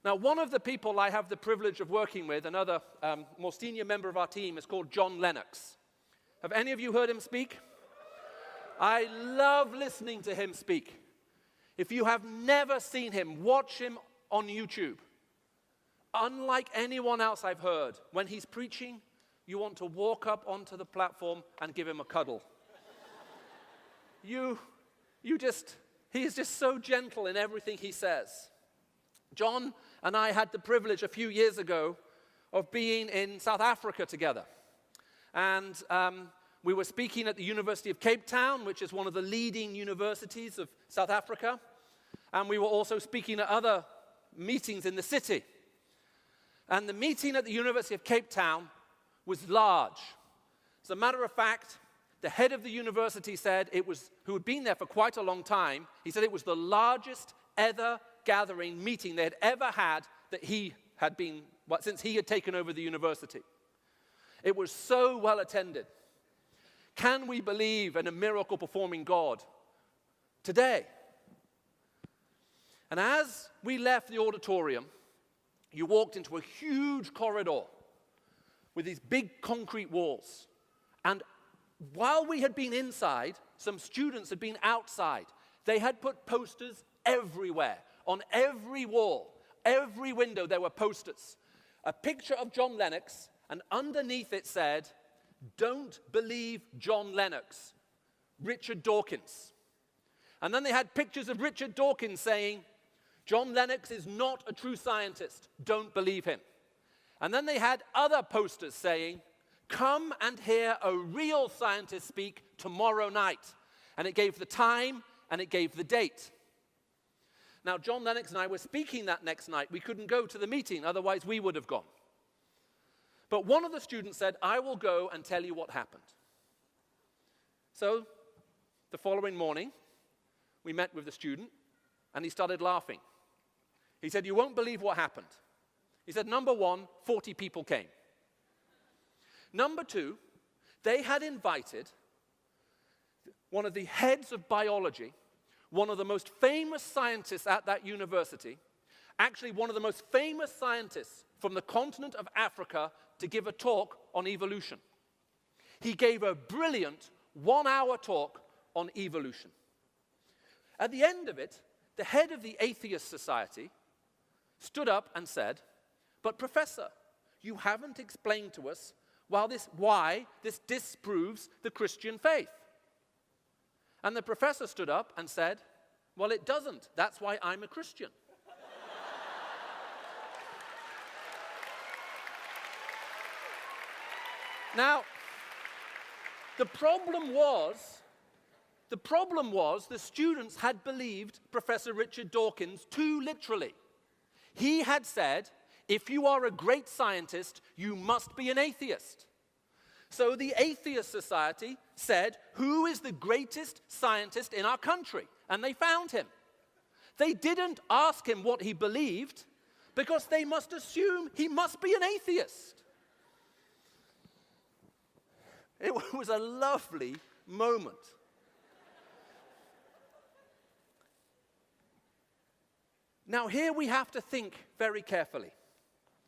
Now, one of the people I have the privilege of working with, another more senior member of our team, is called John Lennox. Have any of you heard him speak? I love listening to him speak. If you have never seen him, watch him on YouTube. Unlike anyone else I've heard, when he's preaching, you want to walk up onto the platform and give him a cuddle. He is just so gentle in everything he says. John and I had the privilege a few years ago of being in South Africa together. And we were speaking at the University of Cape Town, which is one of the leading universities of South Africa. And we were also speaking at other meetings in the city. And the meeting at the University of Cape Town was large. As a matter of fact, the head of the university said who had been there for quite a long time, he said it was the largest ever gathering meeting they had ever had that he had been, since he had taken over the university. It was so well attended. Can we believe in a miracle-performing God today? And as we left the auditorium, you walked into a huge corridor with these big concrete walls. And while we had been inside, some students had been outside. They had put posters everywhere. On every wall, every window, there were posters. A picture of John Lennox, and underneath it said, "Don't believe John Lennox, Richard Dawkins." And then they had pictures of Richard Dawkins saying, "John Lennox is not a true scientist, don't believe him." And then they had other posters saying, "Come and hear a real scientist speak tomorrow night." And it gave the time and it gave the date. Now, John Lennox and I were speaking that next night. We couldn't go to the meeting, otherwise we would have gone. But one of the students said, "I will go and tell you what happened." So, the following morning, we met with the student, and he started laughing. He said, "You won't believe what happened." He said, "Number one, 40 people came. Number two, they had invited one of the heads of biology, one of the most famous scientists at that university, actually one of the most famous scientists from the continent of Africa, to give a talk on evolution. He gave a brilliant 1-hour talk on evolution. At the end of it, the head of the Atheist Society stood up and said, "But Professor, you haven't explained to us why this disproves the Christian faith." And the professor stood up and said, "Well, it doesn't. That's why I'm a Christian." Now, the problem was the students had believed Professor Richard Dawkins too literally. He had said, if you are a great scientist, you must be an atheist. So the Atheist Society said, who is the greatest scientist in our country? And they found him. They didn't ask him what he believed, because they must assume he must be an atheist. It was a lovely moment. Now here we have to think very carefully.